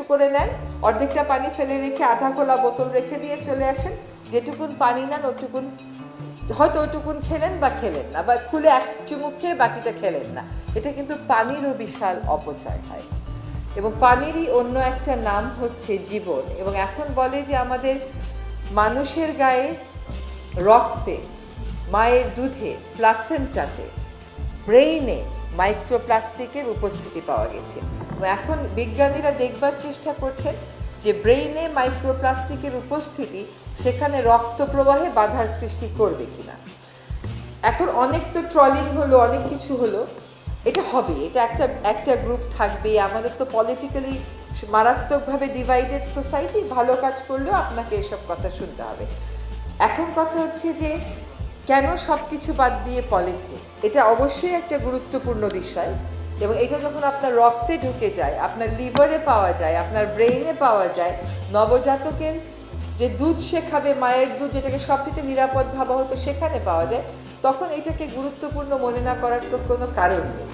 করে নেন, অর্ধেকটা পানি ফেলে রেখে আধা খোলা বোতল রেখে দিয়ে চলে আসেন, যেটুকুন পানি নেন ওটুকুন হয়তো ওইটুকুন খেলেন বা খেলেন না, বা খুলে এক চুমুক খেয়ে বাকিটা খেলেন না। এটা কিন্তু পানিরও বিশাল অপচয় হয়, এবং পানিরই অন্য একটা নাম হচ্ছে জীবন। এবং এখন বলে যে আমাদের মানুষের গায়ে, রক্তে, মায়ের দুধে, প্লাসেন্টাতে, ব্রেইনে মাইক্রোপ্লাস্টিকের উপস্থিতি পাওয়া গেছে। এখন বিজ্ঞানীরা দেখবার চেষ্টা করছেন যে ব্রেইনে মাইক্রোপ্লাস্টিকের উপস্থিতি সেখানে রক্ত প্রবাহে বাধার সৃষ্টি করবে কিনা। এখন অনেক তো ট্রলিং হলো, অনেক কিছু হলো, এটা হবে, এটা একটা গ্রুপ থাকবে। আমাদের তো পলিটিক্যালি মারাত্মকভাবে ডিভাইডেড সোসাইটি, ভালো কাজ করলেও আপনাকে এসব কথা শুনতে হবে। এখন কথা হচ্ছে যে কেন সব কিছু বাদ দিয়ে পলিথিন, এটা অবশ্যই একটা গুরুত্বপূর্ণ বিষয়, এবং এটা যখন আপনার রক্তে ঢুকে যায়, আপনার লিভারে পাওয়া যায়, আপনার ব্রেইনে পাওয়া যায়, নবজাতকের যে দুধ সে খাবে, মায়ের দুধ যেটাকে সবচেয়ে নিরাপদ ভাবা হতো সেখানে পাওয়া যায়, তখন এটাকে গুরুত্বপূর্ণ মনে না করার তো কোনো কারণ নেই।